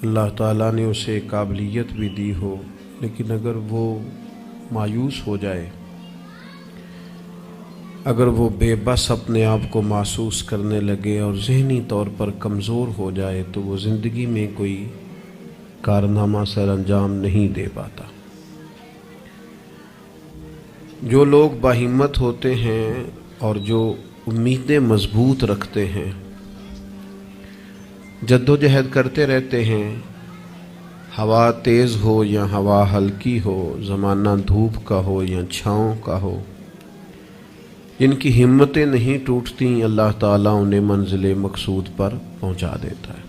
اللہ تعالیٰ نے اسے قابلیت بھی دی ہو، لیکن اگر وہ مایوس ہو جائے، اگر وہ بے بس اپنے آپ کو محسوس کرنے لگے اور ذہنی طور پر کمزور ہو جائے تو وہ زندگی میں کوئی کارنامہ سر انجام نہیں دے پاتا۔ جو لوگ باہمت ہوتے ہیں اور جو امیدیں مضبوط رکھتے ہیں، جد و جہد کرتے رہتے ہیں، ہوا تیز ہو یا ہوا ہلکی ہو، زمانہ دھوپ کا ہو یا چھاؤں کا ہو، جن کی ہمتیں نہیں ٹوٹتی، اللہ تعالیٰ انہیں منزل مقصود پر پہنچا دیتا ہے۔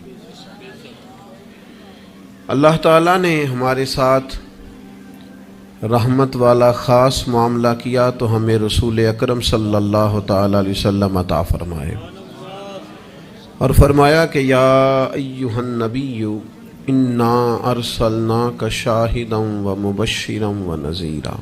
اللہ تعالیٰ نے ہمارے ساتھ رحمت والا خاص معاملہ کیا تو ہمیں رسول اکرم صلی اللہ تعالیٰ علیہ وسلم عطا فرمائے، اور فرمایا کہ یا ایہا النبی انا ارسلناک شاہدا ومبشرا ونذیرا،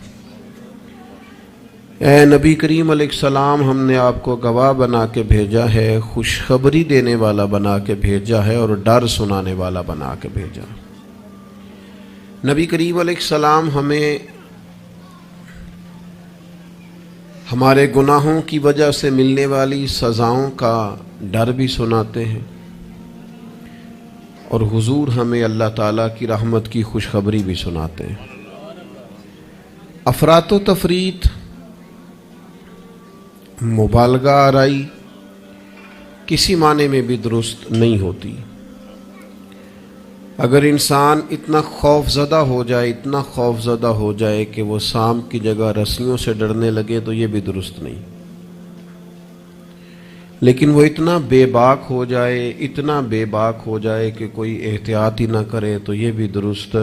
اے نبی کریم علیہ السلام، ہم نے آپ کو گواہ بنا کے بھیجا ہے، خوشخبری دینے والا بنا کے بھیجا ہے، اور ڈر سنانے والا بنا کے بھیجا ہے۔ نبی کریم علیہ السلام ہمیں ہمارے گناہوں کی وجہ سے ملنے والی سزاؤں کا ڈر بھی سناتے ہیں، اور حضور ہمیں اللہ تعالیٰ کی رحمت کی خوشخبری بھی سناتے ہیں۔ افراط و تفریط، مبالغہ آرائی کسی معنی میں بھی درست نہیں ہوتی۔ اگر انسان اتنا خوف زدہ ہو جائے، اتنا خوف زدہ ہو جائے کہ وہ سانپ کی جگہ رسیوں سے ڈرنے لگے تو یہ بھی درست نہیں، لیکن وہ اتنا بے باک ہو جائے، اتنا بے باک ہو جائے کہ کوئی احتیاط ہی نہ کرے تو یہ بھی درست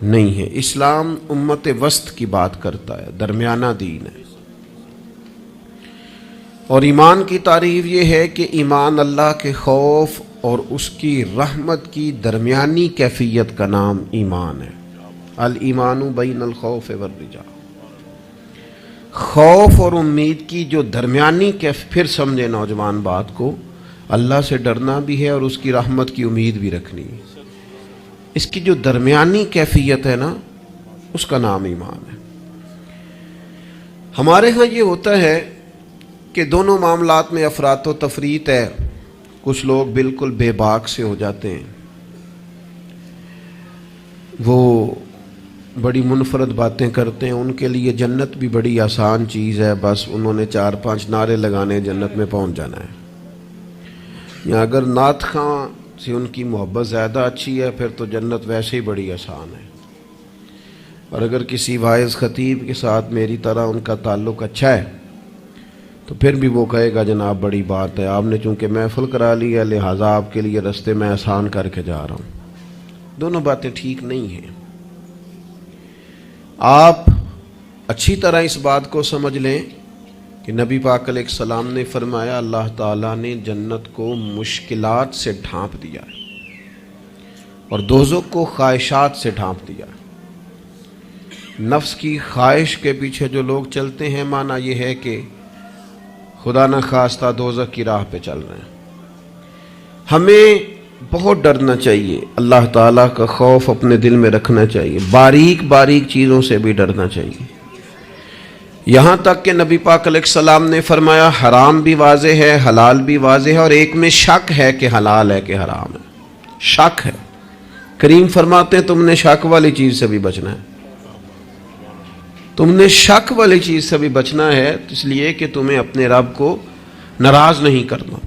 نہیں ہے۔ اسلام امت وسط کی بات کرتا ہے، درمیانہ دین ہے، اور ایمان کی تعریف یہ ہے کہ ایمان اللہ کے خوف اور اس کی رحمت کی درمیانی کیفیت کا نام ایمان ہے۔ الایمان بین الخوف والرجاء، خوف اور امید کی جو درمیانی پھر سمجھے نوجوان بات کو، اللہ سے ڈرنا بھی ہے اور اس کی رحمت کی امید بھی رکھنی ہے، اس کی جو درمیانی کیفیت ہے نا، اس کا نام ایمان ہے۔ ہمارے ہاں یہ ہوتا ہے کہ دونوں معاملات میں افراط و تفریط ہے، کچھ لوگ بالکل بے باک سے ہو جاتے ہیں، وہ بڑی منفرد باتیں کرتے ہیں، ان کے لیے جنت بھی بڑی آسان چیز ہے، بس انہوں نے 4-5 نعرے لگانے جنت میں پہنچ جانا ہے، یا اگر نعت خواں سے ان کی محبت زیادہ اچھی ہے پھر تو جنت ویسے ہی بڑی آسان ہے، اور اگر کسی واعظ خطیب کے ساتھ میری طرح ان کا تعلق اچھا ہے تو پھر بھی وہ کہے گا جناب بڑی بات ہے، آپ نے چونکہ محفل کرا لی ہے لہٰذا آپ کے لیے رستے میں آسان کر کے جا رہا ہوں۔ دونوں باتیں ٹھیک نہیں ہیں۔ آپ اچھی طرح اس بات کو سمجھ لیں کہ نبی پاک علیہ السلام نے فرمایا اللہ تعالیٰ نے جنت کو مشکلات سے ڈھانپ دیا ہے اور دوزخ کو خواہشات سے ڈھانپ دیا ہے۔ نفس کی خواہش کے پیچھے جو لوگ چلتے ہیں، معنی یہ ہے کہ خدا نہ خواستہ دوزخ کی راہ پہ چل رہے ہیں۔ ہمیں بہت ڈرنا چاہیے، اللہ تعالیٰ کا خوف اپنے دل میں رکھنا چاہیے، باریک باریک چیزوں سے بھی ڈرنا چاہیے، یہاں تک کہ نبی پاک علیہ السلام نے فرمایا حرام بھی واضح ہے، حلال بھی واضح ہے، اور ایک میں شک ہے کہ حلال ہے کہ حرام ہے، شک ہے۔ کریم فرماتے ہیں تم نے شک والی چیز سے بھی بچنا ہے، تم نے شک والی چیز سے بھی بچنا ہے، اس لیے کہ تمہیں اپنے رب کو ناراض نہیں کرنا۔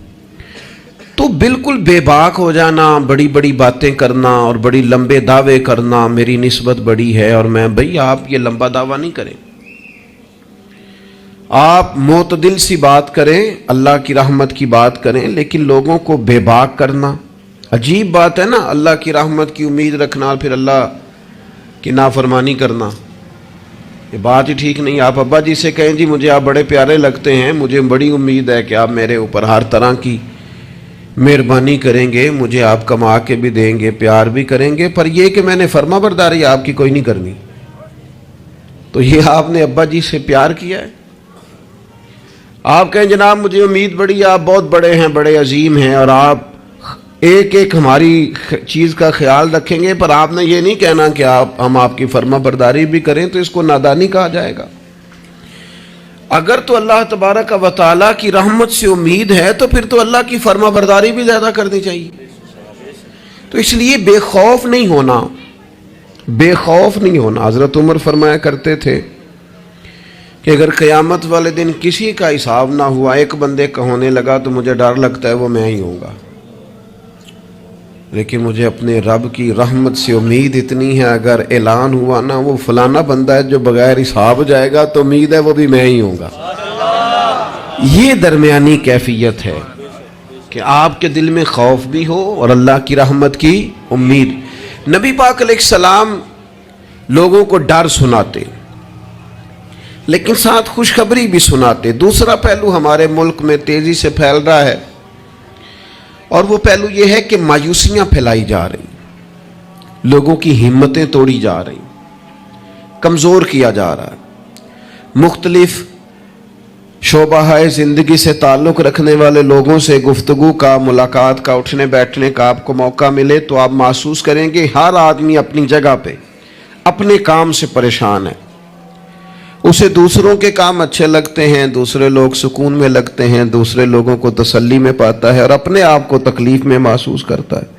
تو بالکل بے باک ہو جانا، بڑی بڑی باتیں کرنا اور بڑی لمبے دعوے کرنا، میری نسبت بڑی ہے اور میں، بھئی آپ یہ لمبا دعویٰ نہیں کریں، آپ معتدل سی بات کریں، اللہ کی رحمت کی بات کریں، لیکن لوگوں کو بے باک کرنا عجیب بات ہے نا، اللہ کی رحمت کی امید رکھنا اور پھر اللہ کی نافرمانی کرنا، یہ بات ہی ٹھیک نہیں۔ آپ ابا جی سے کہیں جی مجھے آپ بڑے پیارے لگتے ہیں، مجھے بڑی امید ہے کہ آپ میرے اوپر ہر طرح کی مہربانی کریں گے، مجھے آپ کما کے بھی دیں گے، پیار بھی کریں گے، پر یہ کہ میں نے فرما برداری آپ کی کوئی نہیں کرنی، تو یہ آپ نے ابا جی سے پیار کیا ہے؟ آپ کہیں جناب مجھے امید بڑی، آپ بہت بڑے ہیں، بڑے عظیم ہیں، اور آپ ایک ایک ہماری چیز کا خیال رکھیں گے، پر آپ نے یہ نہیں کہنا کہ ہم آپ کی فرما برداری بھی کریں تو اس کو نادانی کہا جائے گا۔ اگر تو اللہ تبارک و تعالیٰ کی رحمت سے امید ہے تو پھر تو اللہ کی فرما برداری بھی زیادہ کرنی چاہیے۔ تو اس لیے بے خوف نہیں ہونا، بے خوف نہیں ہونا۔ حضرت عمر فرمایا کرتے تھے کہ اگر قیامت والے دن کسی کا حساب نہ ہوا، ایک بندے کا ہونے لگا تو مجھے ڈر لگتا ہے وہ میں ہی ہوں گا، لیکن مجھے اپنے رب کی رحمت سے امید اتنی ہے، اگر اعلان ہوا نا وہ فلانا بندہ ہے جو بغیر حساب جائے گا تو امید ہے وہ بھی میں ہی ہوں گا۔ یہ درمیانی کیفیت ہے کہ آپ کے دل میں خوف بھی ہو اور اللہ کی رحمت کی امید۔ نبی پاک علیہ السلام لوگوں کو ڈر سناتے لیکن ساتھ خوشخبری بھی سناتے۔ دوسرا پہلو ہمارے ملک میں تیزی سے پھیل رہا ہے، اور وہ پہلو یہ ہے کہ مایوسیاں پھیلائی جا رہی، لوگوں کی ہمتیں توڑی جا رہی، کمزور کیا جا رہا ہے۔ مختلف شعبہ زندگی سے تعلق رکھنے والے لوگوں سے گفتگو کا، ملاقات کا، اٹھنے بیٹھنے کا آپ کو موقع ملے تو آپ محسوس کریں گے ہر آدمی اپنی جگہ پہ اپنے کام سے پریشان ہے۔ اسے دوسروں کے کام اچھے لگتے ہیں، دوسرے لوگ سکون میں لگتے ہیں، دوسرے لوگوں کو تسلی میں پاتا ہے، اور اپنے آپ کو تکلیف میں محسوس کرتا ہے۔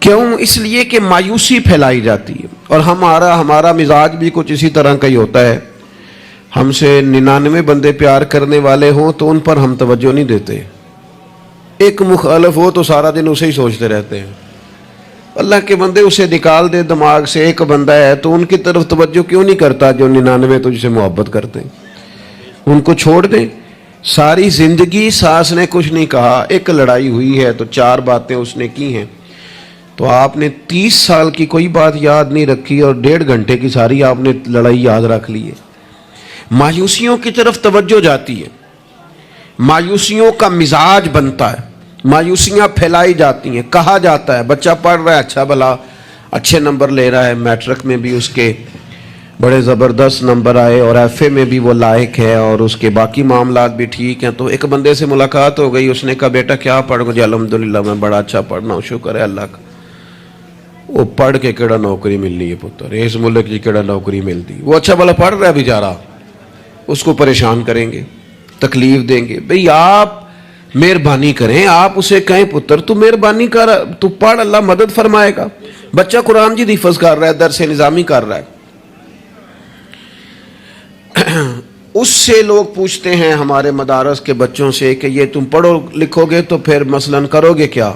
کیوں؟ اس لیے کہ مایوسی پھیلائی جاتی ہے، اور ہمارا مزاج بھی کچھ اسی طرح کا ہی ہوتا ہے۔ ہم سے 99 بندے پیار کرنے والے ہوں تو ان پر ہم توجہ نہیں دیتے، ایک مخالف ہو تو سارا دن اسے ہی سوچتے رہتے ہیں۔ اللہ کے بندے اسے نکال دے دماغ سے، ایک بندہ ہے تو ان کی طرف توجہ کیوں نہیں کرتا جو 99 تجھ سے محبت کرتے ہیں؟ ان کو چھوڑ دیں۔ ساری زندگی ساس نے کچھ نہیں کہا، ایک لڑائی ہوئی ہے تو 4 باتیں اس نے کی ہیں، تو آپ نے 30 سال کی کوئی بات یاد نہیں رکھی اور 1.5 گھنٹے کی ساری آپ نے لڑائی یاد رکھ لی ہے۔ مایوسیوں کی طرف توجہ جاتی ہے، مایوسیوں کا مزاج بنتا ہے، مایوسیاں پھیلائی جاتی ہیں۔ کہا جاتا ہے بچہ پڑھ رہا ہے، اچھا بھلا اچھے نمبر لے رہا ہے، میٹرک میں بھی اس کے بڑے زبردست نمبر آئے اور ایف اے میں بھی وہ لائق ہے اور اس کے باقی معاملات بھی ٹھیک ہیں، تو ایک بندے سے ملاقات ہو گئی، اس نے کہا بیٹا کیا پڑھ گئے؟ الحمدللہ میں بڑا اچھا پڑھنا ہوں، شکر ہے اللہ کا۔ وہ پڑھ کے کیڑا نوکری مل رہی ہے پتر، اس ملک کی کیڑا نوکری ملتی؟ وہ اچھا بھلا پڑھ رہا ہے بیچارہ، اس کو پریشان کریں گے، تکلیف دیں گے۔ بھئی آپ مہربانی کریں، آپ اسے کہیں پتر تو مہربانی کر، تو پڑھ، اللہ مدد فرمائے گا۔ بچہ قرآن جی حفظ کر رہا ہے، درس نظامی کر رہا ہے، اس سے لوگ پوچھتے ہیں ہمارے مدارس کے بچوں سے کہ یہ تم پڑھو لکھو گے تو پھر مثلاً کرو گے کیا؟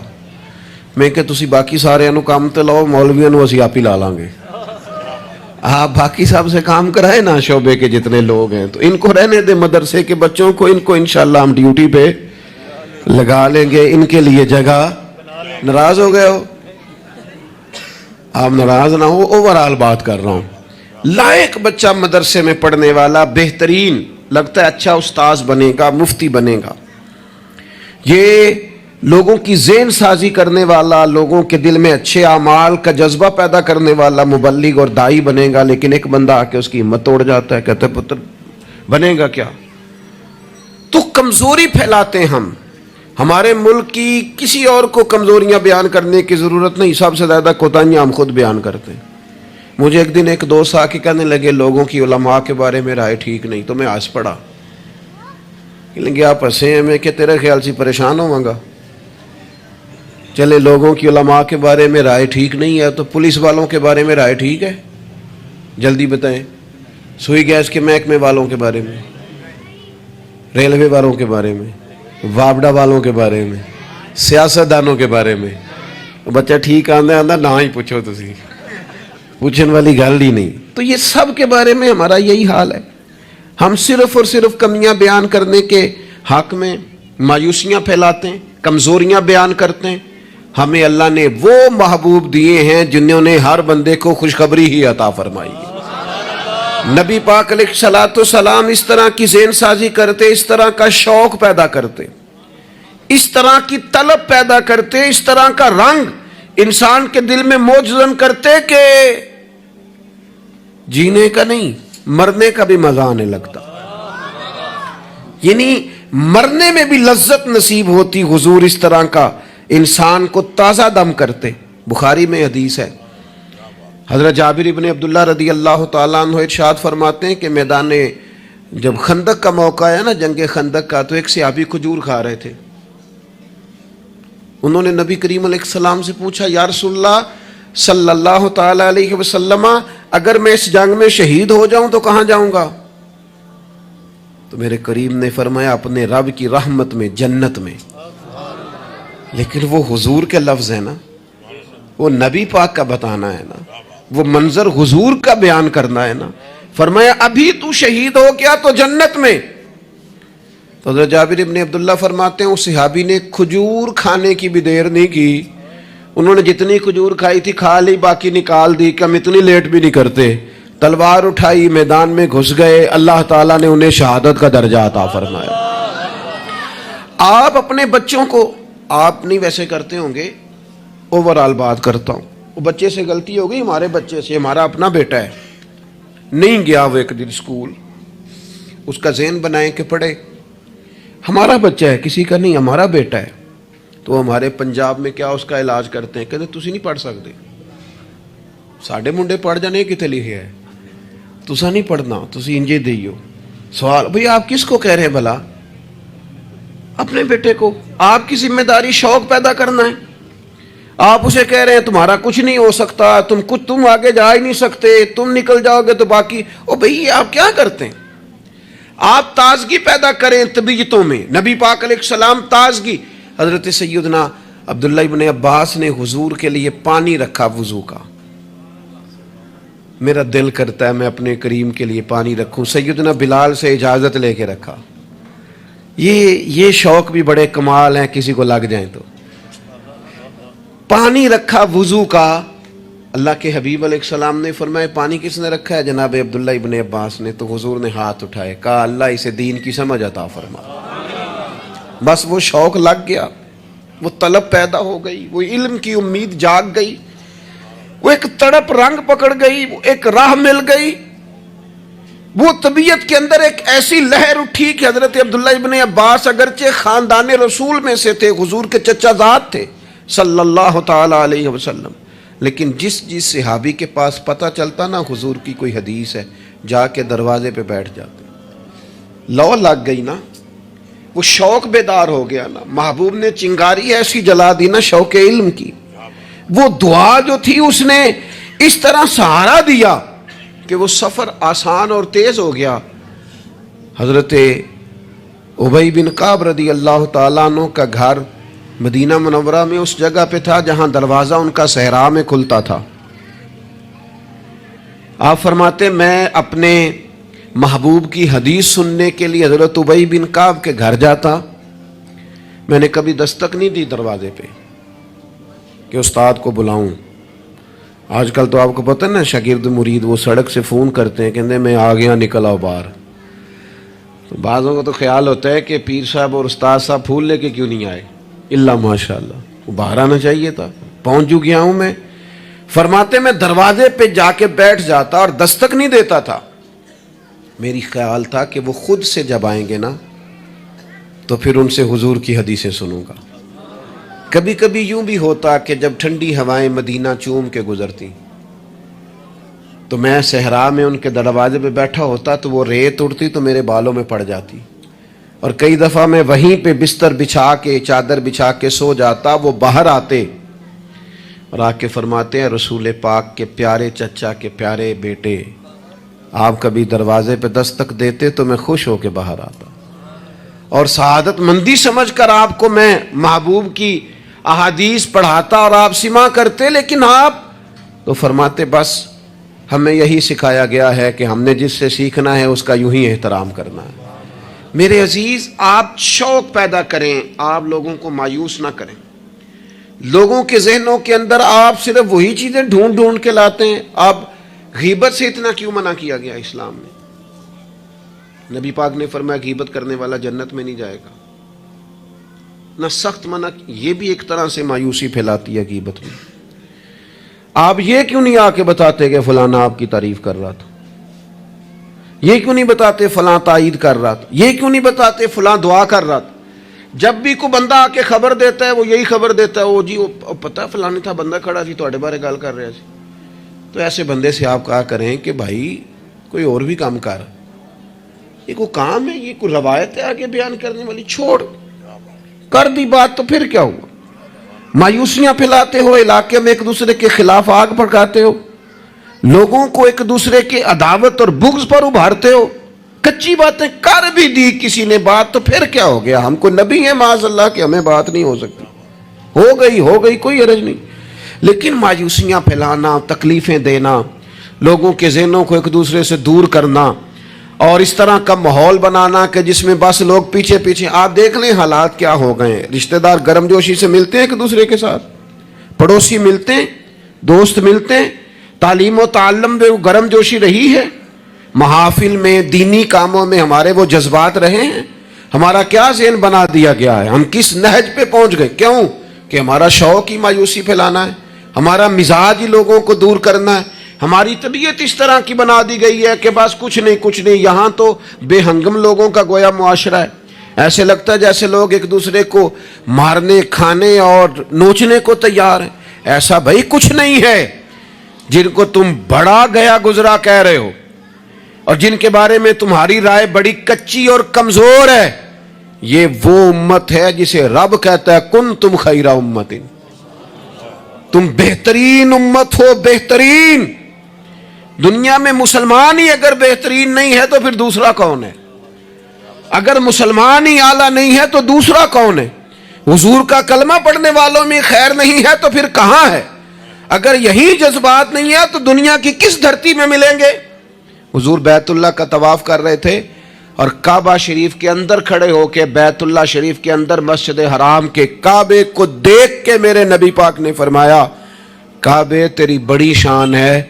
میں کہ تسی باقی سارے انو کام تے لاؤ، مولویوں نو اسی آپ ہی لا لیں گے۔ آپ باقی صاحب سے کام کرائے نا، شعبے کے جتنے لوگ ہیں، تو ان کو رہنے دے مدرسے کے بچوں کو، ان کو انشاءاللہ ہم ڈیوٹی پہ لگا لیں گے، ان کے لیے جگہ۔ ناراض ہو گئے ہو؟ آپ ناراض نہ ہو، اوورال بات کر رہا ہوں۔ لائق بچہ مدرسے میں پڑھنے والا، بہترین لگتا ہے، اچھا استاذ بنے گا، مفتی بنے گا، یہ لوگوں کی ذہن سازی کرنے والا، لوگوں کے دل میں اچھے اعمال کا جذبہ پیدا کرنے والا مبلغ اور داعی بنے گا۔ لیکن ایک بندہ آ کے اس کی ہمت توڑ جاتا ہے، کہتا ہے پتر بنے گا کیا؟ تو کمزوری پھیلاتے ہم۔ ہمارے ملک کی کسی اور کو کمزوریاں بیان کرنے کی ضرورت نہیں، سب سے زیادہ کوتاہیاں ہم خود بیان کرتے ہیں۔ مجھے ایک دن ایک دوست آ کے کہنے لگے لوگوں کی علماء کے بارے میں رائے ٹھیک نہیں، تو میں ہنس پڑا، کہ آپ ہنسے ہیں، میں کہ تیرے خیال سے پریشان ہوں گا؟ چلے لوگوں کی علماء کے بارے میں رائے ٹھیک نہیں ہے تو پولیس والوں کے بارے میں رائے ٹھیک ہے؟ جلدی بتائیں۔ سوئی گیس کے محکمے والوں کے بارے میں، ریلوے والوں کے بارے میں، وابڈا والوں کے بارے میں، سیاستدانوں کے بارے میں، بچہ ٹھیک آندہ نہ ہی پوچھو، تسی پوچھنے والی گل ہی نہیں۔ تو یہ سب کے بارے میں ہمارا یہی حال ہے، ہم صرف اور صرف کمیاں بیان کرنے کے حق میں مایوسیاں پھیلاتے ہیں، کمزوریاں بیان کرتے ہیں۔ ہمیں اللہ نے وہ محبوب دیے ہیں جنہوں نے ہر بندے کو خوشخبری ہی عطا فرمائی۔ نبی پاک علیہ الصلوۃ والسلام اس طرح کی ذہن سازی کرتے، اس طرح کا شوق پیدا کرتے، اس طرح کی طلب پیدا کرتے، اس طرح کا رنگ انسان کے دل میں موجزن کرتے کہ جینے کا نہیں، مرنے کا بھی مزہ آنے لگتا، یعنی مرنے میں بھی لذت نصیب ہوتی۔ حضور اس طرح کا انسان کو تازہ دم کرتے. بخاری میں حدیث ہے, حضرت جابر ابن عبداللہ رضی اللہ تعالیٰ عنہ ارشاد فرماتے ہیں کہ میدان جب خندق کا موقع ہے نا, جنگ خندق کا, تو ایک صحابی کھجور کھا رہے تھے. انہوں نے نبی کریم علیہ السلام سے پوچھا, یا رسول اللہ صلی اللہ تعالیٰ علیہ وسلم, اگر میں اس جنگ میں شہید ہو جاؤں تو کہاں جاؤں گا؟ تو میرے کریم نے فرمایا, اپنے رب کی رحمت میں, جنت میں. لیکن وہ حضور کے لفظ ہے نا, وہ نبی پاک کا بتانا ہے نا, وہ منظر حضور کا بیان کرنا ہے نا. فرمایا ابھی تو شہید ہو گیا تو جنت میں. تو حضرت جابر ابن عبداللہ فرماتے ہیں اس صحابی نے کھجور کھانے کی بھی دیر نہیں کی, انہوں نے جتنی کھجور کھائی تھی کھا لی, باقی نکال دی کہ ہم اتنی لیٹ بھی نہیں کرتے. تلوار اٹھائی, میدان میں گھس گئے, اللہ تعالیٰ نے انہیں شہادت کا درجہ عطا فرمایا. آپ اپنے بچوں کو, آپ نہیں ویسے کرتے ہوں گے, اوورآل بات کرتا ہوں, وہ بچے سے غلطی ہو گئی, ہمارے بچے سے, ہمارا اپنا بیٹا ہے, نہیں گیا وہ ایک دن اسکول, اس کا ذہن بنائیں کہ پڑھے. ہمارا بچہ ہے, کسی کا نہیں, ہمارا بیٹا ہے. تو ہمارے پنجاب میں کیا اس کا علاج کرتے ہیں, کہتے تسی نہیں پڑھ سکتے, ساڈے منڈے پڑھ جانے کتنے لکھے ہے, تسا نہیں پڑھنا, تسی انجے دیو. سوال, بھئی آپ کس کو کہہ رہے ہیں بھلا؟ اپنے بیٹے کو. آپ کی ذمہ داری شوق پیدا کرنا ہے. آپ اسے کہہ رہے ہیں تمہارا کچھ نہیں ہو سکتا, تم آگے جا ہی نہیں سکتے, تم نکل جاؤ گے تو باقی. او بھئی آپ کیا کرتے ہیں؟ آپ تازگی پیدا کریں طبیعتوں میں. نبی پاک علیہ السلام تازگی. حضرت سیدنا عبداللہ ابن عباس نے حضور کے لیے پانی رکھا وضو کا. میرا دل کرتا ہے میں اپنے کریم کے لیے پانی رکھوں. سیدنا بلال سے اجازت لے کے رکھا. یہ شوق بھی بڑے کمال ہیں, کسی کو لگ جائیں تو. پانی رکھا وضو کا. اللہ کے حبیب علیہ السلام نے فرمایا پانی کس نے رکھا ہے؟ جناب عبداللہ ابن عباس نے. تو حضور نے ہاتھ اٹھائے, کہا اللہ اسے دین کی سمجھ عطا فرما. بس وہ شوق لگ گیا, وہ طلب پیدا ہو گئی, وہ علم کی امید جاگ گئی, وہ ایک تڑپ رنگ پکڑ گئی, وہ ایک راہ مل گئی. وہ طبیعت کے اندر ایک ایسی لہر اٹھی کہ حضرت عبداللہ ابن عباس اگرچہ خاندان رسول میں سے تھے, حضور کے چچا زاد تھے صلی اللہ تعالی علیہ وسلم, لیکن جس صحابی کے پاس پتہ چلتا نا حضور کی کوئی حدیث ہے, جا کے دروازے پہ بیٹھ جاتے. لو لگ گئی نا, وہ شوق بیدار ہو گیا نا. محبوب نے چنگاری ایسی جلا دی نا شوق علم کی. وہ دعا جو تھی اس نے اس طرح سہارا دیا کہ وہ سفر آسان اور تیز ہو گیا. حضرت ابی بن کعب رضی اللہ تعالیٰ عنہ کا گھر مدینہ منورہ میں اس جگہ پہ تھا جہاں دروازہ ان کا صحرا میں کھلتا تھا. آپ فرماتے میں اپنے محبوب کی حدیث سننے کے لیے حضرت ابی بن کعب کے گھر جاتا. میں نے کبھی دستک نہیں دی دروازے پہ کہ استاد کو بلاؤں. آج کل تو آپ کو پتہ ہے نا, شاگرد مرید وہ سڑک سے فون کرتے ہیں, کہتے ہیں میں آ گیا, نکل آؤ باہر. تو بعضوں کو تو خیال ہوتا ہے کہ پیر صاحب اور استاد صاحب پھول لے کے کیوں نہیں آئے. اللہ ماشاء اللہ, وہ باہر آنا چاہیے تھا, پہنچ جو گیا ہوں میں. فرماتے میں دروازے پہ جا کے بیٹھ جاتا اور دستک نہیں دیتا تھا. میری خیال تھا کہ وہ خود سے جب آئیں گے نا تو پھر ان سے حضور کی حدیثیں سنوں گا. کبھی کبھی یوں بھی ہوتا کہ جب ٹھنڈی ہوائیں مدینہ چوم کے گزرتی تو میں صحرا میں ان کے دروازے پہ بیٹھا ہوتا, تو وہ ریت اڑتی تو میرے بالوں میں پڑ جاتی, اور کئی دفعہ میں وہیں پہ بستر بچھا کے, چادر بچھا کے سو جاتا. وہ باہر آتے اور آ کے فرماتے ہیں رسول پاک کے پیارے چچا کے پیارے بیٹے, آپ کبھی دروازے پہ دستک دیتے تو میں خوش ہو کے باہر آتا, اور سعادت مندی سمجھ کر آپ کو میں محبوب کی احادیث پڑھاتا اور آپ سماع کرتے. لیکن آپ تو فرماتے بس ہمیں یہی سکھایا گیا ہے کہ ہم نے جس سے سیکھنا ہے اس کا یوں ہی احترام کرنا ہے. میرے عزیز, آپ شوق پیدا کریں, آپ لوگوں کو مایوس نہ کریں. لوگوں کے ذہنوں کے اندر آپ صرف وہی چیزیں ڈھونڈ ڈھونڈ کے لاتے ہیں. آپ غیبت سے اتنا کیوں منع کیا گیا اسلام میں؟ نبی پاک نے فرمایا غیبت کرنے والا جنت میں نہیں جائے گا. نہ سخت منع. یہ بھی ایک طرح سے مایوسی پھیلاتی ہے غیبت میں. آپ یہ کیوں نہیں آ کے بتاتے کہ فلانا آپ کی تعریف کر رہا تھا, یہ کیوں نہیں بتاتے فلاں تائید کر رہا تھا, یہ کیوں نہیں بتاتے فلاں دعا کر رہا تھا. جب بھی کوئی بندہ آ کے خبر دیتا ہے وہ یہی خبر دیتا ہے, وہ جی وہ پتہ فلانے تھا بندہ کھڑا جی تواڈے بارے گل کر رہا سی. تو ایسے بندے سے آپ کہا کریں کہ بھائی کوئی اور بھی کام کر, یہ کوئی کام ہے, یہ کوئی روایت ہے آگے بیان کرنے والی, چھوڑ کر دی بات تو پھر کیا ہوا. مایوسیاں پھیلاتے ہو, علاقے میں ایک دوسرے کے خلاف آگ بھڑکاتے ہو, لوگوں کو ایک دوسرے کے عداوت اور بغض پر ابھارتے ہو. کچی باتیں کر بھی دی کسی نے بات تو پھر کیا ہو گیا. ہم کو نبی ہیں معاذ اللہ کہ ہمیں بات نہیں ہو سکتی, ہو گئی کوئی حرج نہیں. لیکن مایوسیاں پھیلانا, تکلیفیں دینا, لوگوں کے ذہنوں کو ایک دوسرے سے دور کرنا, اور اس طرح کا ماحول بنانا کہ جس میں بس لوگ پیچھے پیچھے. آپ دیکھ لیں حالات کیا ہو گئے ہیں. رشتہ دار گرم جوشی سے ملتے ہیں ایک دوسرے کے ساتھ, پڑوسی ملتے ہیں, دوست ملتے ہیں, تعلیم و تعلم میں وہ گرم جوشی رہی ہے, محافل میں دینی کاموں میں ہمارے وہ جذبات رہے ہیں. ہمارا کیا ذہن بنا دیا گیا ہے, ہم کس نہج پہ پہنچ گئے. کیوں کہ ہمارا شوق ہی مایوسی پھیلانا ہے, ہمارا مزاج ہی لوگوں کو دور کرنا ہے, ہماری طبیعت اس طرح کی بنا دی گئی ہے کہ بس کچھ نہیں. یہاں تو بے ہنگم لوگوں کا گویا معاشرہ ہے. ایسے لگتا ہے جیسے لوگ ایک دوسرے کو مارنے, کھانے اور نوچنے کو تیار ہیں. ایسا بھائی کچھ نہیں ہے. جن کو تم بڑا گیا گزرا کہہ رہے ہو اور جن کے بارے میں تمہاری رائے بڑی کچی اور کمزور ہے, یہ وہ امت ہے جسے رب کہتا ہے کن تم خیر امت, تم بہترین امت ہو. بہترین دنیا میں مسلمان ہی اگر بہترین نہیں ہے تو پھر دوسرا کون ہے؟ اگر مسلمان ہی اعلیٰ نہیں ہے تو دوسرا کون ہے؟ حضور کا کلمہ پڑھنے والوں میں خیر نہیں ہے تو پھر کہاں ہے؟ اگر یہی جذبات نہیں ہے تو دنیا کی کس دھرتی میں ملیں گے؟ حضور بیت اللہ کا طواف کر رہے تھے اور کعبہ شریف کے اندر کھڑے ہو کے, بیت اللہ شریف کے اندر مسجد حرام کے کعبے کو دیکھ کے میرے نبی پاک نے فرمایا کعبے تیری بڑی شان ہے,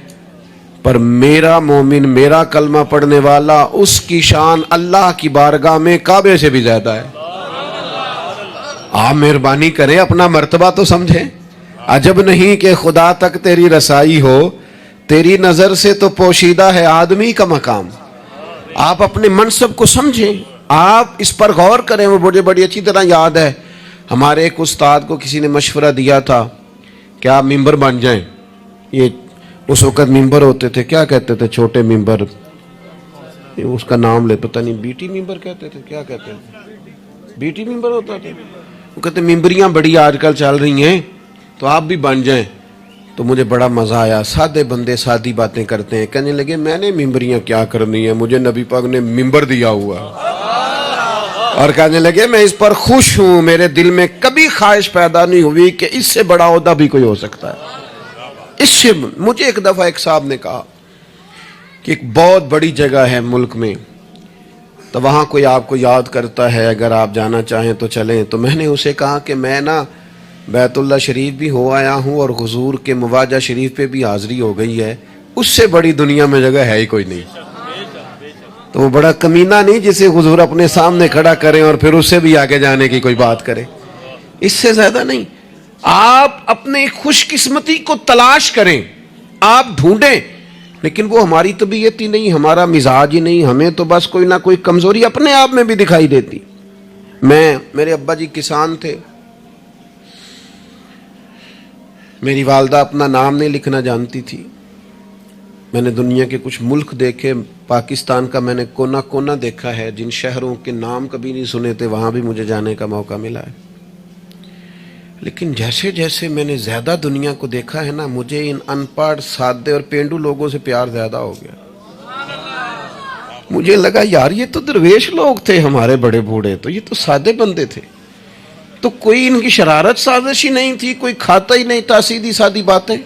پر میرا مومن, میرا کلمہ پڑھنے والا, اس کی شان اللہ کی بارگاہ میں کعبے سے بھی زیادہ ہے. آپ مہربانی کریں اپنا مرتبہ تو سمجھیں. عجب نہیں کہ خدا تک تیری رسائی ہو, تیری نظر سے تو پوشیدہ ہے آدمی کا مقام. آپ اپنے منصب کو سمجھیں, آپ اس پر غور کریں. وہ مجھے بڑی اچھی طرح یاد ہے, ہمارے ایک استاد کو کسی نے مشورہ دیا تھا کہ آپ ممبر بن جائیں. یہ اس وقت ممبر ہوتے تھے, کیا کہتے تھے, چھوٹے ممبر, اس کا نام لے پتہ نہیں, بی ٹی ممبر کہتے تھے, کیا کہتے ہیں, بی ٹی ممبر ہوتا تھا. وہ کہتے ممبریاں بڑی آج کل چل رہی ہیں تو آپ بھی بن جائیں. تو مجھے بڑا مزہ آیا. سادے بندے سادی باتیں کرتے ہیں. کہنے لگے میں نے ممبریاں کیا کرنی ہے, مجھے نبی پاک نے ممبر دیا ہوا. اور کہنے لگے میں اس پر خوش ہوں, میرے دل میں کبھی خواہش پیدا نہیں ہوئی کہ اس سے بڑا عہدہ بھی کوئی ہو سکتا ہے. اس سے مجھے ایک دفعہ ایک صاحب نے کہا کہ ایک بہت بڑی جگہ ہے ملک میں, تو وہاں کوئی آپ کو یاد کرتا ہے, اگر آپ جانا چاہیں تو چلیں. تو میں نے اسے کہا کہ میں نا بیت اللہ شریف بھی ہو آیا ہوں اور حضور کے مواجہ شریف پہ بھی حاضری ہو گئی ہے, اس سے بڑی دنیا میں جگہ ہے ہی کوئی نہیں. تو وہ بڑا کمینہ نہیں جسے حضور اپنے سامنے کھڑا کریں اور پھر اس سے بھی آگے جانے کی کوئی بات کرے, اس سے زیادہ نہیں. آپ اپنے خوش قسمتی کو تلاش کریں, آپ ڈھونڈیں, لیکن وہ ہماری طبیعت ہی نہیں, ہمارا مزاج ہی نہیں. ہمیں تو بس کوئی نہ کوئی کمزوری اپنے آپ میں بھی دکھائی دیتی. میرے ابا جی کسان تھے, میری والدہ اپنا نام نہیں لکھنا جانتی تھی. میں نے دنیا کے کچھ ملک دیکھے, پاکستان کا میں نے کونا کونا دیکھا ہے, جن شہروں کے نام کبھی نہیں سنے تھے وہاں بھی مجھے جانے کا موقع ملا ہے. لیکن جیسے جیسے میں نے زیادہ دنیا کو دیکھا ہے نا, مجھے ان ان پڑھ, سادے اور پینڈو لوگوں سے پیار زیادہ ہو گیا. مجھے لگا یار یہ تو درویش لوگ تھے ہمارے بڑے بوڑھے, تو یہ تو سادے بندے تھے, تو کوئی ان کی شرارت سازش ہی نہیں تھی, کوئی کھاتا ہی نہیں تھا, سیدھی سادی باتیں,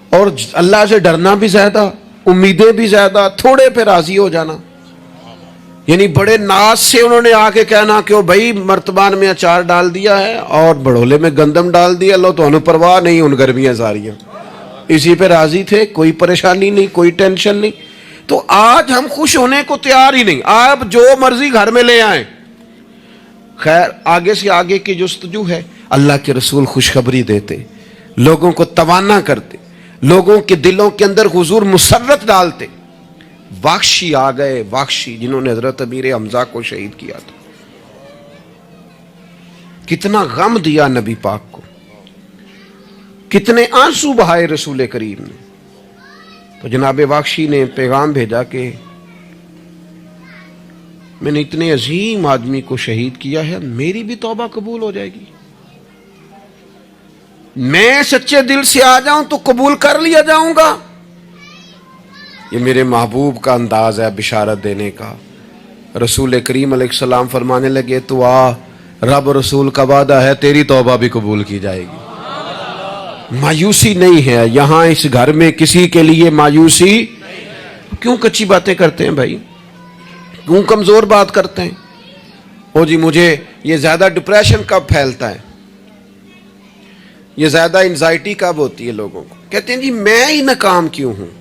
اور اللہ سے ڈرنا بھی زیادہ, امیدیں بھی زیادہ, تھوڑے پہ راضی ہو جانا. یعنی بڑے ناز سے انہوں نے آ کے کہنا کہ بھائی مرتبان میں اچار ڈال دیا ہے اور بڑھولے میں گندم ڈال دیا, لو تو انہوں پرواہ نہیں, ان گرمیاں ساریاں, اسی پہ راضی تھے, کوئی پریشانی نہیں, کوئی ٹینشن نہیں. تو آج ہم خوش ہونے کو تیار ہی نہیں, آپ جو مرضی گھر میں لے آئیں. خیر آگے سے آگے کی جستجو ہے. اللہ کے رسول خوشخبری دیتے, لوگوں کو توانا کرتے, لوگوں کے دلوں کے اندر حضور مسرت ڈالتے. واخشی آ گئے, واخشی جنہوں نے حضرت امیر حمزہ کو شہید کیا تھا. کتنا غم دیا نبی پاک کو، کتنے آنسو بہائے رسول کریم نے. تو جناب واقشی نے پیغام بھیجا کہ میں نے اتنے عظیم آدمی کو شہید کیا ہے، میری بھی توبہ قبول ہو جائے گی؟ میں سچے دل سے آ جاؤں تو قبول کر لیا جاؤں گا؟ یہ میرے محبوب کا انداز ہے بشارت دینے کا. رسول کریم علیہ السلام فرمانے لگے تو آ، رب رسول کا وعدہ ہے تیری توبہ بھی قبول کی جائے گی. مایوسی نہیں ہے یہاں اس گھر میں کسی کے لیے مایوسی. کیوں کچی باتیں کرتے ہیں بھائی؟ کیوں کمزور بات کرتے ہیں؟ او جی مجھے یہ زیادہ ڈپریشن کب پھیلتا ہے، یہ زیادہ انزائٹی کب ہوتی ہے لوگوں کو؟ کہتے ہیں جی میں ہی ناکام کیوں ہوں،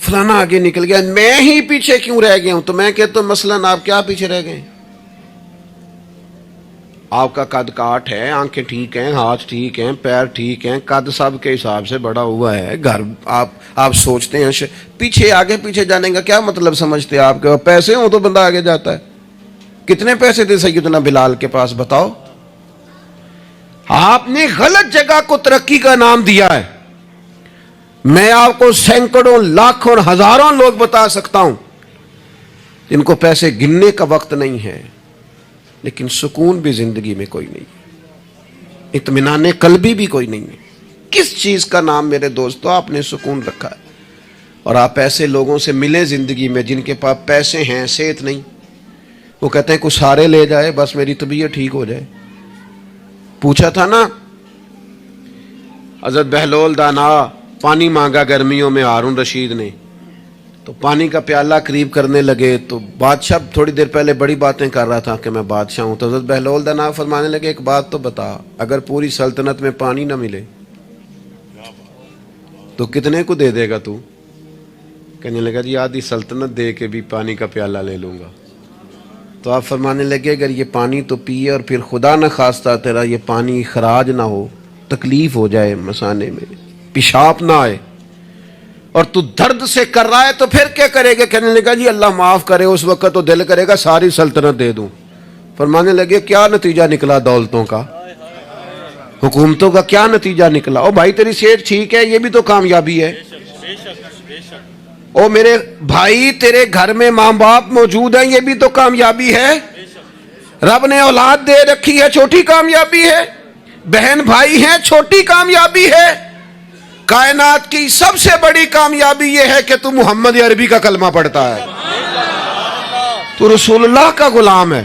فلانا آگے نکل گیا، میں ہی پیچھے کیوں رہ گیا ہوں. تو میں کہتا ہوں مثلاً آپ کیا پیچھے رہ گئے؟ آپ کا قد کاٹ ہے، آنکھیں ٹھیک ہیں، ہاتھ ٹھیک ہیں، پیر ٹھیک ہیں، قد سب کے حساب سے بڑا ہوا ہے. گھر آپ سوچتے ہیں پیچھے آگے پیچھے جانے کا کیا مطلب سمجھتے ہیں آپ کے؟ پیسے ہوں تو بندہ آگے جاتا ہے. کتنے پیسے تھے سیدنا بلال کے پاس بتاؤ؟ آپ نے غلط جگہ کو ترقی کا نام دیا ہے. میں آپ کو سینکڑوں لاکھوں ہزاروں لوگ بتا سکتا ہوں جن کو پیسے گننے کا وقت نہیں ہے، لیکن سکون بھی زندگی میں کوئی نہیں ہے، اطمینان قلبی بھی کوئی نہیں ہے. کس چیز کا نام میرے دوستو آپ نے سکون رکھا ہے؟ اور آپ ایسے لوگوں سے ملیں زندگی میں جن کے پاس پیسے ہیں، صحت نہیں، وہ کہتے ہیں کچھ سارے لے جائے بس میری طبیعت ٹھیک ہو جائے. پوچھا تھا نا حضرت بہلول دانا پانی مانگا گرمیوں میں ہارون رشید نے، تو پانی کا پیالہ قریب کرنے لگے تو بادشاہ تھوڑی دیر پہلے بڑی باتیں کر رہا تھا کہ میں بادشاہ ہوں. تو حضرت بہلول دانا فرمانے لگے ایک بات تو بتا، اگر پوری سلطنت میں پانی نہ ملے تو کتنے کو دے دے گا تو؟ کہنے لگا جی آدھی سلطنت دے کے بھی پانی کا پیالہ لے لوں گا. تو آپ فرمانے لگے اگر یہ پانی تو پیے اور پھر خدا نہ خواستہ تیرا یہ پانی خراج نہ ہو، تکلیف ہو جائے مسانے میں، پیشاب نہ آئے، اور تو درد سے کر رہا ہے تو پھر کیا کرے گا؟ کہنے لگا جی اللہ معاف کرے، اس وقت تو دل کرے گا ساری سلطنت دے دوں. فرمانے لگے کیا نتیجہ نکلا دولتوں کا، حکومتوں کا کیا نتیجہ نکلا؟ او بھائی تیری صحت ٹھیک ہے، یہ بھی تو کامیابی ہے. او میرے بھائی تیرے گھر میں ماں باپ موجود ہیں، یہ بھی تو کامیابی ہے. رب نے اولاد دے رکھی ہے، چھوٹی کامیابی ہے. بہن بھائی ہیں، چھوٹی کامیابی ہے. کائنات کی سب سے بڑی کامیابی یہ ہے کہ تو محمد عربی کا کلمہ پڑھتا ہے، تو رسول اللہ کا غلام ہے.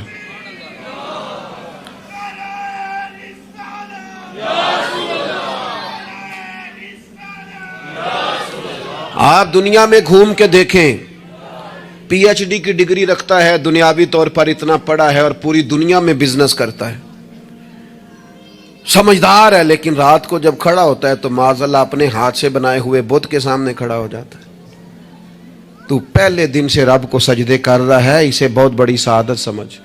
آپ دنیا میں گھوم کے دیکھیں، پی ایچ ڈی کی ڈگری رکھتا ہے، دنیاوی طور پر اتنا پڑھا ہے اور پوری دنیا میں بزنس کرتا ہے، سمجھدار ہے، لیکن رات کو جب کھڑا ہوتا ہے تو معاذاللہ اپنے ہاتھ سے بنائے ہوئے بت کے سامنے کھڑا ہو جاتا ہے. تو پہلے دن سے رب کو سجدے کر رہا ہے، اسے بہت بڑی سعادت سمجھ،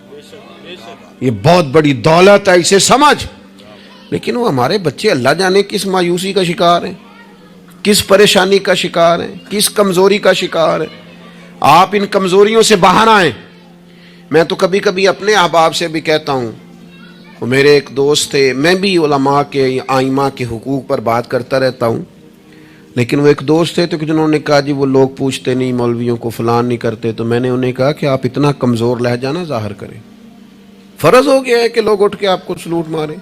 یہ بہت بڑی دولت ہے، اسے سمجھ. لیکن وہ ہمارے بچے اللہ جانے کس مایوسی کا شکار ہیں، کس پریشانی کا شکار ہیں، کس کمزوری کا شکار ہیں. آپ ان کمزوریوں سے باہر آئیں. میں تو کبھی کبھی اپنے احباب سے بھی کہتا ہوں، وہ میرے ایک دوست تھے، میں بھی علماء کے آئمہ کے حقوق پر بات کرتا رہتا ہوں، لیکن وہ ایک دوست تھے تو جنہوں نے کہا جی وہ لوگ پوچھتے نہیں مولویوں کو، فلان نہیں کرتے. تو میں نے انہیں کہا کہ آپ اتنا کمزور لہجہ نہ ظاہر کریں، فرض ہو گیا ہے کہ لوگ اٹھ کے آپ کو سلوٹ ماریں.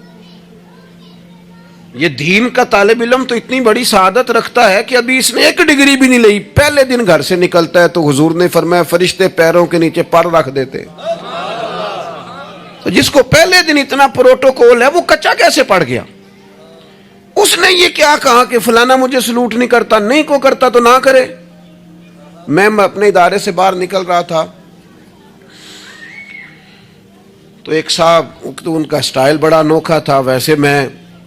یہ دین کا طالب علم تو اتنی بڑی سعادت رکھتا ہے کہ ابھی اس نے ایک ڈگری بھی نہیں لئی، پہلے دن گھر سے نکلتا ہے تو حضور نے فرمایا فرشتے پیروں کے نیچے پر رکھ دیتے. تو جس کو پہلے دن اتنا پروٹوکول ہے وہ کچا کیسے پڑ گیا؟ اس نے یہ کیا کہا کہ فلانا مجھے سلوٹ نہیں کرتا، نہیں کو کرتا تو نہ کرے. میں اپنے ادارے سے باہر نکل رہا تھا تو ایک صاحب، تو ان کا سٹائل بڑا انوکھا تھا، ویسے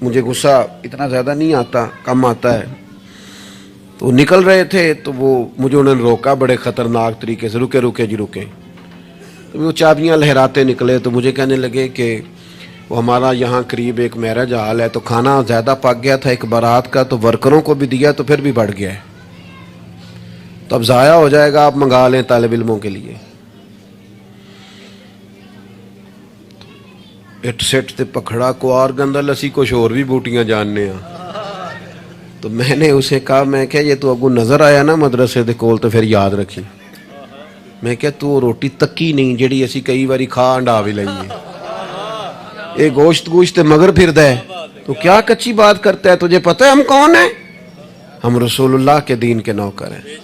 مجھے غصہ اتنا زیادہ نہیں آتا، کم آتا ہے. تو وہ نکل رہے تھے تو مجھے انہوں نے روکا بڑے خطرناک طریقے سے، رکے رکے جی رکے. تو وہ چابیاں لہراتے نکلے تو مجھے کہنے لگے کہ وہ ہمارا یہاں قریب ایک میرج ہال ہے تو کھانا زیادہ پک گیا تھا ایک بارات کا، تو ورکروں کو بھی دیا تو پھر بھی بڑھ گیا ہے، تو اب ضائع ہو جائے گا، آپ منگا لیں طالب علموں کے لیے. اٹ سٹ تے پکھڑا کو اور گندل اسی کچھ اور بھی بوٹیاں جاننے ہیں. تو میں نے اسے کہا میں کہ یہ تو اگو نظر آیا نا مدرسے دے کول تو پھر یاد رکھی. میں کہ تو روٹی تکی نہیں جڑی اسی کئی باری کھا انڈا بھی لئیے. اے گوشت مگر پھر دے تو کیا کچی بات کرتا ہے. تجھے پتہ ہے ہم کون ہیں؟ ہم رسول اللہ کے دین کے نوکر ہیں.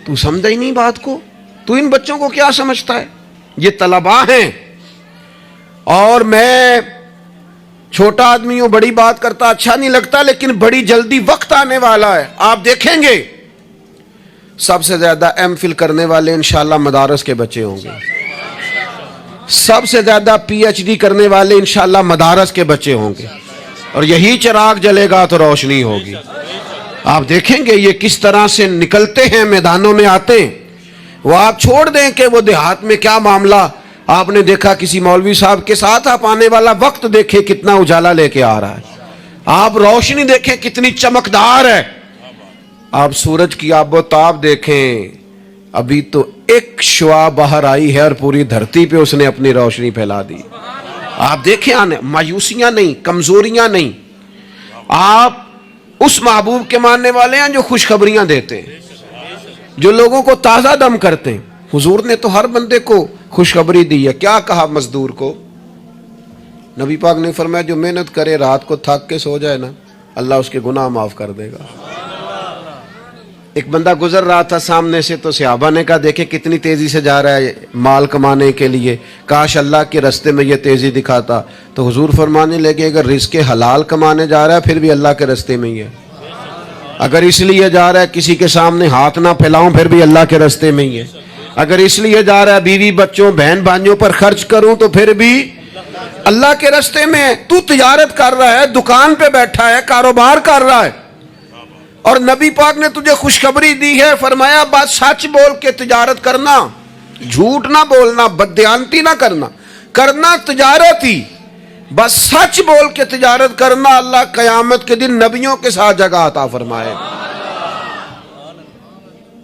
تو سمجھا ہی نہیں بات کو. تو ان بچوں کو کیا سمجھتا ہے؟ یہ طلباء ہیں. اور میں چھوٹا آدمی ہوں, بڑی بات کرتا اچھا نہیں لگتا, لیکن بڑی جلدی وقت آنے والا ہے. آپ دیکھیں گے سب سے زیادہ ایم فل کرنے والے انشاءاللہ مدارس کے بچے ہوں گے. سب سے زیادہ پی ایچ ڈی کرنے والے انشاءاللہ مدارس کے بچے ہوں گے. اور یہی چراغ جلے گا تو روشنی ہوگی. آپ دیکھیں گے یہ کس طرح سے نکلتے ہیں, میدانوں میں آتے ہیں. وہ آپ چھوڑ دیں کہ وہ دیہات میں کیا معاملہ. آپ نے دیکھا کسی مولوی صاحب کے ساتھ, آپ آنے والا وقت دیکھیں کتنا اجالا لے کے آ رہا ہے. آپ روشنی دیکھیں کتنی چمکدار ہے. آپ سورج کی آب و تاب دیکھیں, ابھی تو ایک شعاع باہر آئی ہے اور پوری دھرتی پہ اس نے اپنی روشنی پھیلا دی. آپ دیکھیں آنے مایوسیاں نہیں, کمزوریاں نہیں. آپ اس محبوب کے ماننے والے ہیں جو خوشخبریاں دیتے ہیں, جو لوگوں کو تازہ دم کرتے ہیں. حضور نے تو ہر بندے کو خوشخبری دی ہے. کیا کہا مزدور کو؟ نبی پاک نے فرمایا جو محنت کرے رات کو تھک کے سو جائے نا, اللہ اس کے گناہ معاف کر دے گا. ایک بندہ گزر رہا تھا سامنے سے, تو صحابہ نے کہا دیکھیں کتنی تیزی سے جا رہا ہے مال کمانے کے لیے, کاش اللہ کے رستے میں یہ تیزی دکھاتا. تو حضور فرمانے لگے اگر رزق حلال کمانے جا رہا ہے پھر بھی اللہ کے رستے میں ہی ہے. اگر اس لیے جا رہا ہے کسی کے سامنے ہاتھ نہ پھیلاؤں پھر بھی اللہ کے رستے میں ہی ہے. اگر اس لیے جا رہا ہے بیوی بچوں بہن بھائیوں پر خرچ کروں تو پھر بھی اللہ کے رستے میں ہے. تو تجارت کر رہا ہے, دکان پہ بیٹھا ہے, کاروبار کر رہا ہے, اور نبی پاک نے تجھے خوشخبری دی ہے, فرمایا بات سچ بول کے تجارت کرنا, جھوٹ نہ بولنا, بددیانتی نہ کرنا, کرنا تجارت ہی, بس سچ بول کے تجارت کرنا. اللہ قیامت کے دن نبیوں کے ساتھ جگہ عطا فرمائے.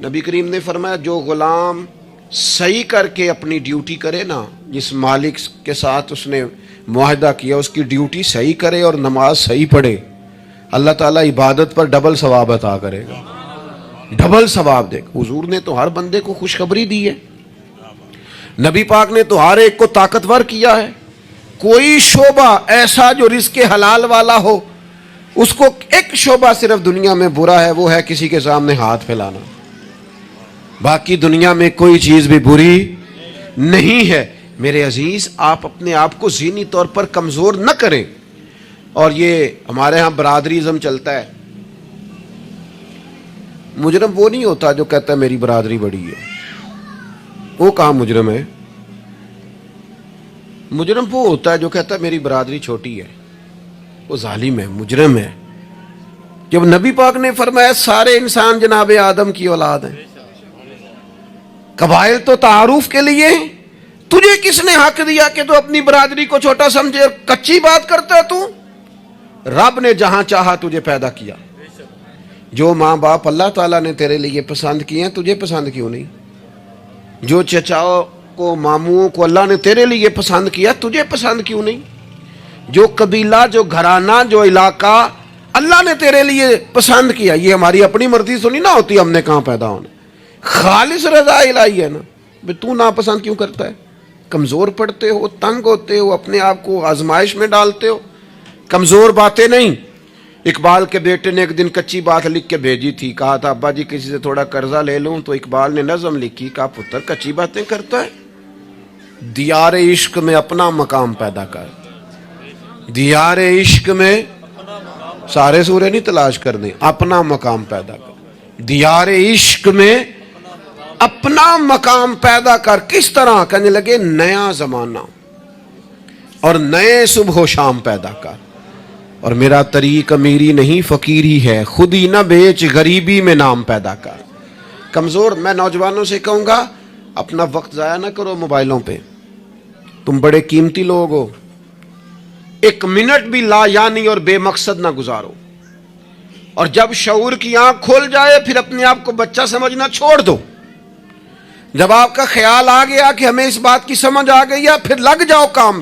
نبی کریم نے فرمایا جو غلام صحیح کر کے اپنی ڈیوٹی کرے نا, جس مالک کے ساتھ اس نے معاہدہ کیا اس کی ڈیوٹی صحیح کرے اور نماز صحیح پڑھے, اللہ تعالیٰ عبادت پر ڈبل ثواب عطا کرے گا. ڈبل ثواب دے گا. حضور نے تو ہر بندے کو خوشخبری دی ہے. نبی پاک نے تو ہر ایک کو طاقتور کیا ہے. کوئی شعبہ ایسا جو رزق حلال والا ہو, اس کو ایک شعبہ صرف دنیا میں برا ہے, وہ ہے کسی کے سامنے ہاتھ پھیلانا. باقی دنیا میں کوئی چیز بھی بری نہیں ہے. میرے عزیز آپ اپنے آپ کو ذہنی طور پر کمزور نہ کریں. اور یہ ہمارے ہاں برادریزم چلتا ہے. مجرم وہ نہیں ہوتا جو کہتا ہے میری برادری بڑی ہے. وہ کہاں مجرم ہے؟ مجرم وہ ہوتا ہے جو کہتا ہے میری برادری چھوٹی ہے. وہ ظالم ہے, مجرم ہے. جب نبی پاک نے فرمایا سارے انسان جناب آدم کی اولاد ہیں, قبائل تو تعارف کے لیے ہیں, تجھے کس نے حق دیا کہ تو اپنی برادری کو چھوٹا سمجھے؟ کچی بات کرتا ہے تو. رب نے جہاں چاہا تجھے پیدا کیا. جو ماں باپ اللہ تعالیٰ نے تیرے لیے پسند کیے ہیں تجھے پسند کیوں نہیں؟ جو چچاؤں کو ماموں کو اللہ نے تیرے لیے پسند کیا تجھے پسند کیوں نہیں؟ جو قبیلہ جو گھرانہ جو علاقہ اللہ نے تیرے لیے پسند کیا, یہ ہماری اپنی مرضی سنی نہ ہوتی, ہم نے کہاں پیدا ہونا. خالص رضا الہی ہے نا. تو ناپسند کیوں کرتا ہے؟ کمزور پڑتے ہو, تنگ ہوتے ہو, اپنے آپ کو آزمائش میں ڈالتے ہو. کمزور باتیں نہیں. اقبال کے بیٹے نے ایک دن کچی بات لکھ کے بھیجی تھی, کہا تھا ابا جی کسی سے تھوڑا قرضہ لے لوں, تو اقبال نے نظم لکھی, کہا پتر کچی باتیں کرتا ہے, دیار عشق میں اپنا مقام پیدا کر. دیار عشق میں سارے سورے نہیں تلاش کرنے, اپنا مقام پیدا کر. دیار عشق میں اپنا مقام پیدا کر. کس طرح؟ کہنے لگے نیا زمانہ اور نئے صبح و شام پیدا کر. اور میرا طریق امیری نہیں فقیری ہے, خود ہی نہ بیچ غریبی میں نام پیدا کر. کمزور میں نوجوانوں سے کہوں گا اپنا وقت ضائع نہ کرو موبائلوں پہ. تم بڑے قیمتی لوگ ہو, ایک منٹ بھی لا یعنی اور بے مقصد نہ گزارو. اور جب شعور کی آنکھ کھول جائے پھر اپنے آپ کو بچہ سمجھنا چھوڑ دو. جب آپ کا خیال آ گیا کہ ہمیں اس بات کی سمجھ آ گئی ہے, پھر لگ جاؤ کام.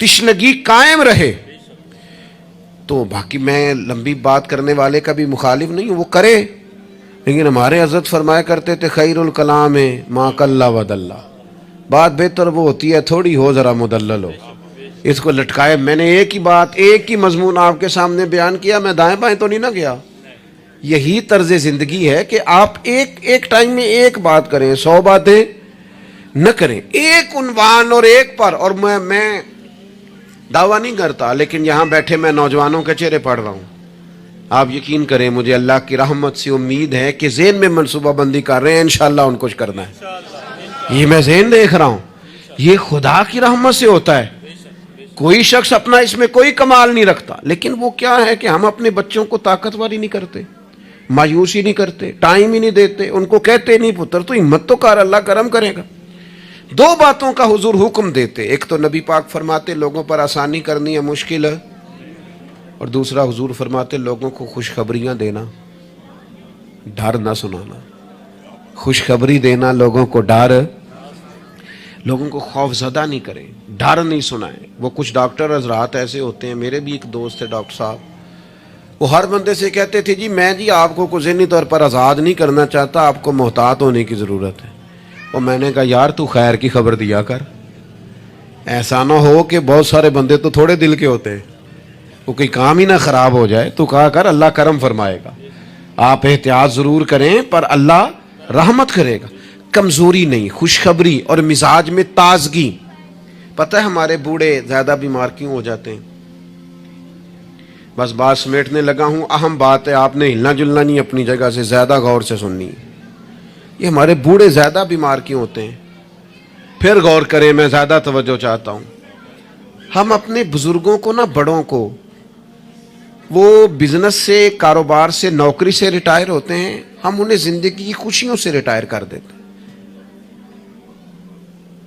تشنگی قائم رہے. تو باقی میں لمبی بات کرنے والے کا بھی مخالف نہیں ہوں، وہ کرے، لیکن ہمارے حضرت فرمایا کرتے تھے خیر الکلام ما قل ودل، بات بہتر وہ ہوتی ہے تھوڑی ہو ذرا مدلل ہو. اس کو لٹکائے. میں نے ایک ہی بات، ایک ہی مضمون آپ کے سامنے بیان کیا، میں دائیں بائیں تو نہیں نہ گیا. یہی طرز زندگی ہے کہ آپ ایک ٹائم میں ایک بات کریں، 100 باتیں نہ کریں، ایک عنوان اور ایک پر. اور میں دعویٰ نہیں کرتا، لیکن یہاں بیٹھے میں نوجوانوں کے چہرے پڑھ رہا ہوں. آپ یقین کریں مجھے اللہ کی رحمت سے امید ہے کہ ذہن میں منصوبہ بندی کر رہے ہیں، انشاءاللہ ان کچھ کرنا ہے. یہ میں ذہن دیکھ رہا ہوں، یہ خدا کی رحمت سے ہوتا ہے. کوئی شخص اپنا اس میں کوئی کمال نہیں رکھتا، لیکن وہ کیا ہے کہ ہم اپنے بچوں کو طاقتور ہی نہیں کرتے، مایوسی نہیں کرتے، ٹائم ہی نہیں دیتے، ان کو کہتے نہیں پتر تو ہمت تو کر، اللہ کرم کرے گا. 2 باتوں کا حضور حکم دیتے، ایک تو نبی پاک فرماتے لوگوں پر آسانی کرنی ہے مشکل ہے، اور دوسرا حضور فرماتے لوگوں کو خوشخبریاں دینا، ڈر نہ سنانا. خوشخبری دینا، لوگوں کو ڈر، لوگوں کو خوف زدہ نہیں کریں، ڈر نہیں سنائیں. وہ کچھ ڈاکٹر حضرات ایسے ہوتے ہیں، میرے بھی ایک دوست ہے ڈاکٹر صاحب، وہ ہر بندے سے کہتے تھے میں آپ کو ذہنی طور پر آزاد نہیں کرنا چاہتا، آپ کو محتاط ہونے کی ضرورت ہے. اور میں نے کہا یار تو خیر کی خبر دیا کر، ایسا نہ ہو کہ بہت سارے بندے تو تھوڑے دل کے ہوتے ہیں، وہ کوئی کام ہی نہ خراب ہو جائے. تو کہا کر اللہ کرم فرمائے گا. آپ احتیاط ضرور کریں پر اللہ رحمت کرے گا. کمزوری نہیں، خوشخبری اور مزاج میں تازگی. پتہ ہے ہمارے بوڑھے زیادہ بیمار کیوں ہو جاتے ہیں؟ بس بات سمیٹنے لگا ہوں، اہم بات ہے، آپ نے ہلنا جلنا نہیں، اپنی جگہ سے زیادہ غور سے سننی. یہ ہمارے بوڑھے زیادہ بیمار کیوں ہوتے ہیں؟ پھر غور کریں، میں زیادہ توجہ چاہتا ہوں. ہم اپنے بزرگوں کو نا، بڑوں کو، وہ بزنس سے، کاروبار سے، نوکری سے ریٹائر ہوتے ہیں، ہم انہیں زندگی کی خوشیوں سے ریٹائر کر دیتے ہیں.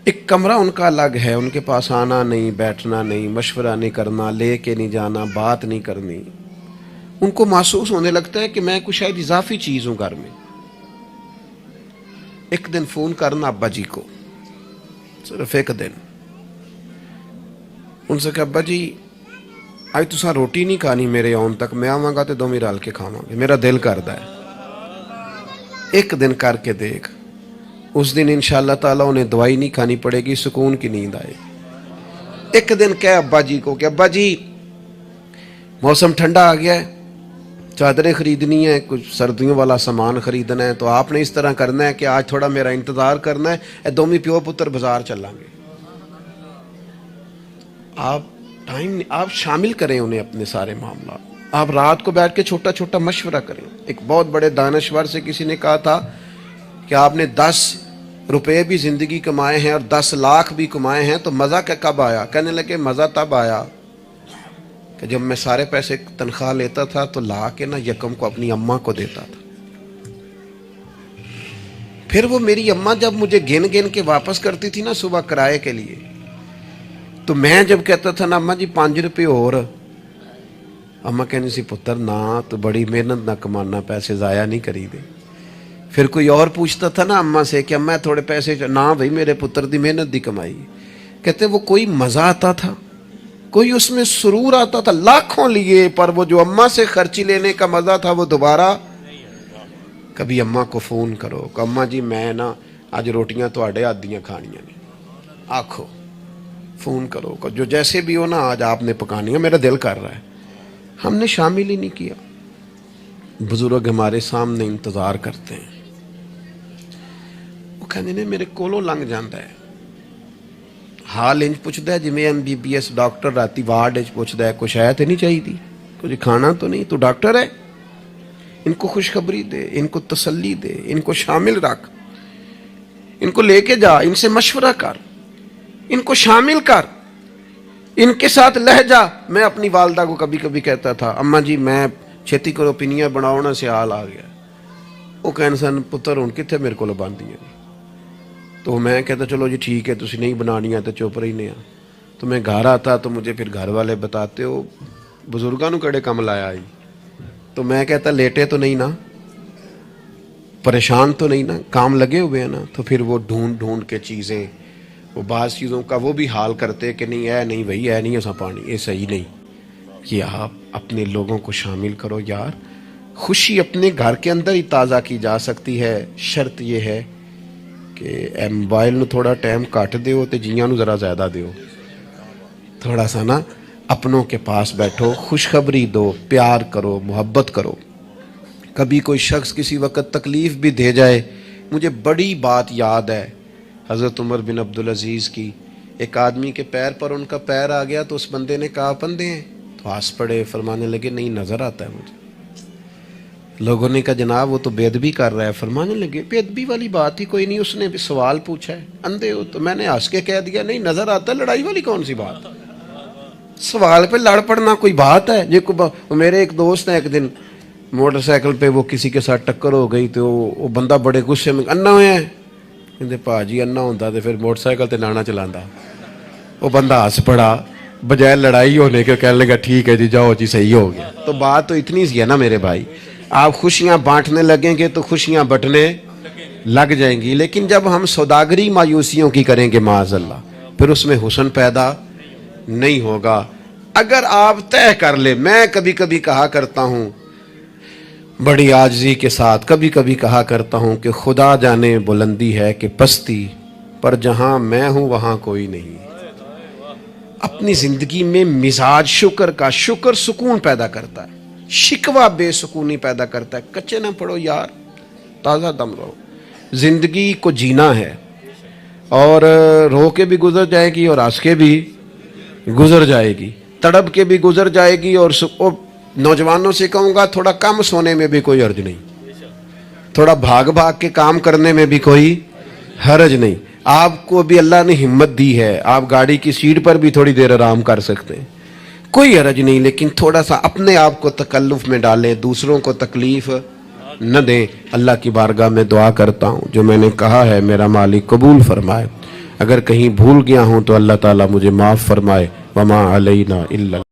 ایک کمرہ ان کا الگ ہے، ان کے پاس آنا نہیں، بیٹھنا نہیں، مشورہ نہیں کرنا، لے کے نہیں جانا، بات نہیں کرنی. ان کو محسوس ہونے لگتا ہے کہ میں کچھ شاید اضافی چیز ہوں گھر میں. ایک دن فون کرنا ابا جی کو، صرف ایک دن، ان سے کہ ابا جی آج تساں روٹی نہیں کھانی میرے آن تک، میں آواں گا تو دوویں رل کے کھاواں گے، میرا دل کردا ہے. ایک دن کر کے دیکھ، اس دن انشاءاللہ تعالیٰ انہیں دوائی نہیں کھانی پڑے گی، سکون کی نیند آئے. ایک دن کہہ ابا جی کو کہ ابا جی موسم ٹھنڈا آ گیا ہے، چادریں خریدنی ہے، کچھ سردیوں والا سامان خریدنا ہے، تو آپ نے اس طرح کرنا ہے کہ آج تھوڑا میرا انتظار کرنا ہے، اے دومی پیو پتر بازار چلیں گے. آپ شامل کریں انہیں اپنے سارے معاملات. آپ رات کو بیٹھ کے چھوٹا چھوٹا مشورہ کریں. ایک بہت بڑے دانشور سے کسی نے کہا تھا کہ آپ نے 10 روپے بھی زندگی کمائے ہیں اور 10 لاکھ بھی کمائے ہیں، تو مزہ کب آیا؟ کہنے لگے مزہ تب آیا کہ جب میں سارے پیسے تنخواہ لیتا تھا تو لا کے نا یکم کو اپنی اماں کو دیتا تھا. پھر وہ میری اماں جب مجھے گن گن کے واپس کرتی تھی نا صبح کرائے کے لیے، تو میں جب کہتا تھا نا اماں جی 5 روپے اور، اماں کہنی سی پتر نہ تو بڑی محنت نہ کمانا، پیسے ضائع نہیں کری دے. پھر کوئی اور پوچھتا تھا نا اماں سے کہ اماں تھوڑے پیسے، نہ بھائی میرے پتر دی محنت دی کمائی. کہتے وہ کوئی مزہ آتا تھا، کوئی اس میں سرور آتا تھا. لاکھوں لیے پر وہ جو اماں سے خرچی لینے کا مزہ تھا وہ دوبارہ. کبھی اماں کو فون کرو کہ اماں جی میں نا آج روٹیاں تواڈے ہاتھ دیاں کھانیاں نے، آکھو، فون کرو کہ جو جیسے بھی ہو نا آج آپ نے پکانی ہے، میرا دل کر رہا ہے. ہم نے شامل ہی نہیں کیا. بزرگ ہمارے سامنے انتظار کرتے ہیں، وہ کہنے نے میرے کولوں لنگ جاندہ ہے، حال انج پوچھتا ہے جی میں MBBS ڈاکٹر راتی وارڈ پوچھتا ہے کچھ ہے تو نہیں چاہیے، کچھ کھانا تو نہیں، تو ڈاکٹر ہے. ان کو خوشخبری دے، ان کو تسلی دے، ان کو شامل رکھ، ان کو لے کے جا، ان سے مشورہ کر، ان کو شامل کر، ان کے ساتھ لہجہ. میں اپنی والدہ کو کبھی کبھی کہتا تھا اماں جی میں چھتی کرو پنیاں بناؤنا سے حال آ گیا. وہ کہنے سن پتر ہن کتنے میرے کو باندھیاں. تو میں کہتا چلو جی ٹھیک ہے تسی نہیں بنانیاں تو چپ رہنے. تو میں گھر آتا تو مجھے پھر گھر والے بتاتے ہو بزرگاں نو کڑے کم لایا آئی. تو میں کہتا لیٹے تو نہیں نا، پریشان تو نہیں نا، کام لگے ہوئے ہیں نا. تو پھر وہ ڈھونڈ ڈھونڈ کے چیزیں وہ بعض چیزوں کا وہ بھی حال کرتے کہ نہیں ہے نہیں بھائی ہے نہیں ایسا پانی یہ صحیح نہیں. کہ آپ اپنے لوگوں کو شامل کرو یار. خوشی اپنے گھر کے اندر ہی تازہ کی جا سکتی ہے. شرط یہ ہے کہ اے موبائل نو تھوڑا ٹائم کٹ دیو تے جیاں نو ذرا زیادہ دیو. تھوڑا سا نا اپنوں کے پاس بیٹھو, خوشخبری دو, پیار کرو, محبت کرو. کبھی کوئی شخص کسی وقت تکلیف بھی دے جائے. مجھے بڑی بات یاد ہے حضرت عمر بن عبدالعزیز کی. ایک آدمی کے پیر پر ان کا پیر آ گیا تو اس بندے نے کہا پندے ہیں, تو ہنس پڑے, فرمانے لگے نہیں نظر آتا ہے مجھے. لوگوں نے کہا جناب وہ تو بے ادبی کر رہا ہے. فرمانے لگے بے ادبی والی بات ہی کوئی نہیں, اس نے بھی سوال پوچھا ہے اندھے ہو, تو میں نے ہنس کے کہہ دیا نہیں نظر آتا ہے. لڑائی والی کون سی بات, سوال پہ لڑ پڑنا کوئی بات ہے. میرے ایک دوست ہیں, ایک دن موٹر سائیکل پہ وہ کسی کے ساتھ ٹکر ہو گئی تو وہ بندہ بڑے غصے میں انا ہویا ہے. کہتے پا جی انا ہوتا تو پھر موٹر سائیکل تے لانا چلانا. وہ بندہ ہنس پڑا, بجائے لڑائی ہونے کے کہنے لگا ٹھیک ہے جی جاؤ جی صحیح ہو گیا. تو بات تو اتنی سی ہے نا میرے بھائی, آپ خوشیاں بانٹنے لگیں گے تو خوشیاں بٹنے لگ جائیں گی. لیکن جب ہم سوداگری مایوسیوں کی کریں گے معاذ اللہ, پھر اس میں حسن پیدا نہیں ہوگا. اگر آپ طے کر لیں, میں کبھی کبھی کہا کرتا ہوں بڑی عاجزی کے ساتھ, کبھی کبھی کہا کرتا ہوں کہ خدا جانے بلندی ہے کہ پستی, پر جہاں میں ہوں وہاں کوئی نہیں. اپنی زندگی میں مزاج شکر کا, شکر سکون پیدا کرتا ہے, شکوہ بے سکونی پیدا کرتا ہے. کچے نہ پڑو یار, تازہ دم رہو. زندگی کو جینا ہے, اور رو کے بھی گزر جائے گی اور ہنس کے بھی گزر جائے گی, تڑپ کے بھی گزر جائے گی. اور نوجوانوں سے کہوں گا تھوڑا کم سونے میں بھی کوئی حرج نہیں, تھوڑا بھاگ بھاگ کے کام کرنے میں بھی کوئی حرج نہیں. آپ کو بھی اللہ نے ہمت دی ہے, آپ گاڑی کی سیٹ پر بھی تھوڑی دیر آرام کر سکتے ہیں, کوئی حرج نہیں. لیکن تھوڑا سا اپنے آپ کو تکلف میں ڈالیں, دوسروں کو تکلیف نہ دیں. اللہ کی بارگاہ میں دعا کرتا ہوں جو میں نے کہا ہے میرا مالک قبول فرمائے. اگر کہیں بھول گیا ہوں تو اللہ تعالیٰ مجھے معاف فرمائے. وما علینا الا